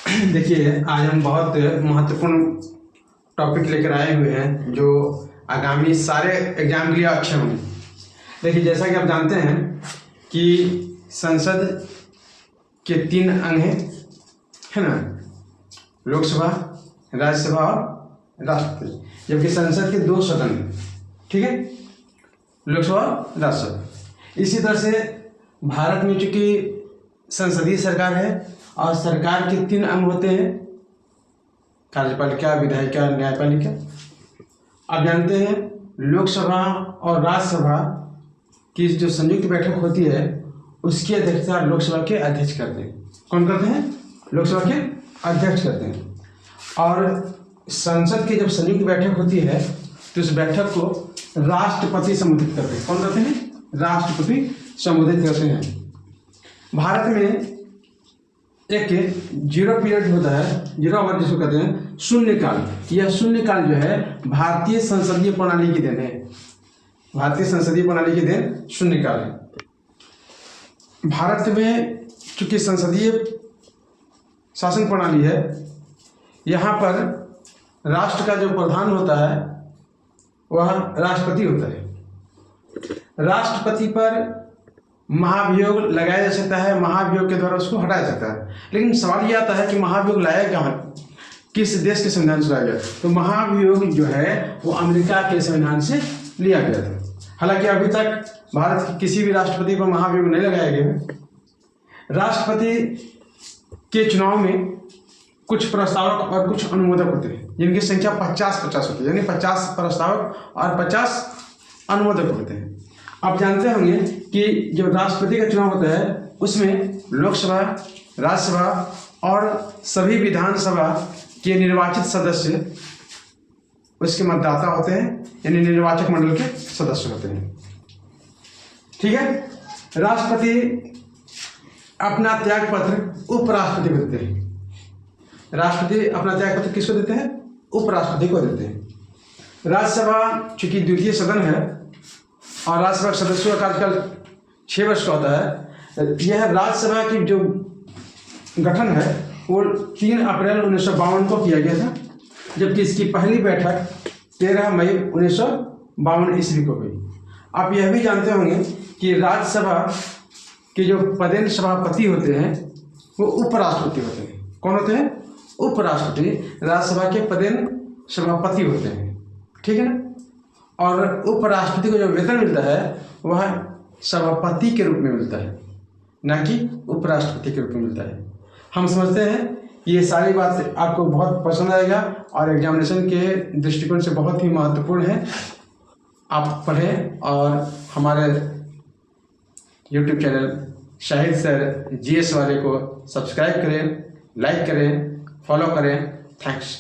देखिए, आज हम बहुत महत्वपूर्ण टॉपिक लेकर आए हुए हैं जो आगामी सारे एग्जाम के लिए अच्छे होंगे। देखिए, जैसा कि आप जानते हैं कि संसद के 3 अंग हैं, है ना, लोकसभा, राज्यसभा और राष्ट्रपति, जबकि संसद के 2 सदन हैं, ठीक है, लोकसभा, राज्यसभा। इसी तरह से भारत में चूंकि संसदीय सरकार है और सरकार के 3 अंग होते हैं, कार्यपालिका, विधायिका, न्यायपालिका। आप जानते हैं लोकसभा और राज्यसभा की जो संयुक्त बैठक होती है उसकी अध्यक्षता लोकसभा के अध्यक्ष करते हैं। कौन करते हैं? लोकसभा के अध्यक्ष करते हैं। और संसद की जब संयुक्त बैठक होती है तो इस बैठक को राष्ट्रपति संबोधित करते हैं। कौन करते हैं? राष्ट्रपति संबोधित करते हैं। भारत में एक जीरो पीरियड होता है, जीरो आवर जिसको कहते हैं, शून्यकाल। यह शून्यकाल जो है भारतीय संसदीय प्रणाली की देन है। भारतीय संसदीय प्रणाली की देन शून्यकाल है। भारत में चूंकि संसदीय शासन प्रणाली है, यहाँ पर राष्ट्र का जो प्रधान होता है वह राष्ट्रपति होता है। राष्ट्रपति पर महाभियोग लगाया जा सकता है, महाभियोग के द्वारा उसको हटाया जाता है। लेकिन सवाल यह आता है कि महाभियोग लाया कहाँ, किस देश के संविधान से लाया गया? तो महाभियोग जो है वो अमेरिका के संविधान से लिया गया था। हालांकि अभी तक भारत के किसी भी राष्ट्रपति पर महाभियोग नहीं लगाया गया है। राष्ट्रपति के चुनाव में कुछ प्रस्तावक और कुछ अनुमोदक होते हैं, जिनकी संख्या 50-50 होती है, यानी 50 प्रस्तावक और 50 अनुमोदक होते हैं। आप जानते होंगे कि जब राष्ट्रपति का चुनाव होता है उसमें लोकसभा, राज्यसभा और सभी विधानसभा के निर्वाचित सदस्य उसके मतदाता होते हैं, यानी निर्वाचक मंडल के सदस्य होते हैं, ठीक है। राष्ट्रपति अपना त्याग पत्र उपराष्ट्रपति को देते हैं। राष्ट्रपति अपना त्याग पत्र किसको देते हैं? उपराष्ट्रपति को देते हैं। राज्यसभा चूंकि द्वितीय सदन है और राज्यसभा के सदस्यों का कार्यकाल 6 वर्ष का होता है, यह राज्यसभा की जो गठन है वो 3 अप्रैल 1952 को किया गया था, जबकि इसकी पहली बैठक 13 मई 1952 ईस्वी को हुई। आप यह भी जानते होंगे कि राज्यसभा के जो पदेन सभापति होते हैं वो उपराष्ट्रपति होते हैं। कौन होते हैं? उपराष्ट्रपति राज्यसभा के पदेन सभापति होते हैं, ठीक है ना। और उपराष्ट्रपति को जो वेतन मिलता है वह सभापति के रूप में मिलता है, ना कि उपराष्ट्रपति के रूप में मिलता है। हम समझते हैं ये सारी बात आपको बहुत पसंद आएगा और एग्जामिनेशन के दृष्टिकोण से बहुत ही महत्वपूर्ण है। आप पढ़ें और हमारे YouTube channel Shahid sir GS वाले को सब्सक्राइब करें, लाइक करें, फॉलो करें। थैंक्स।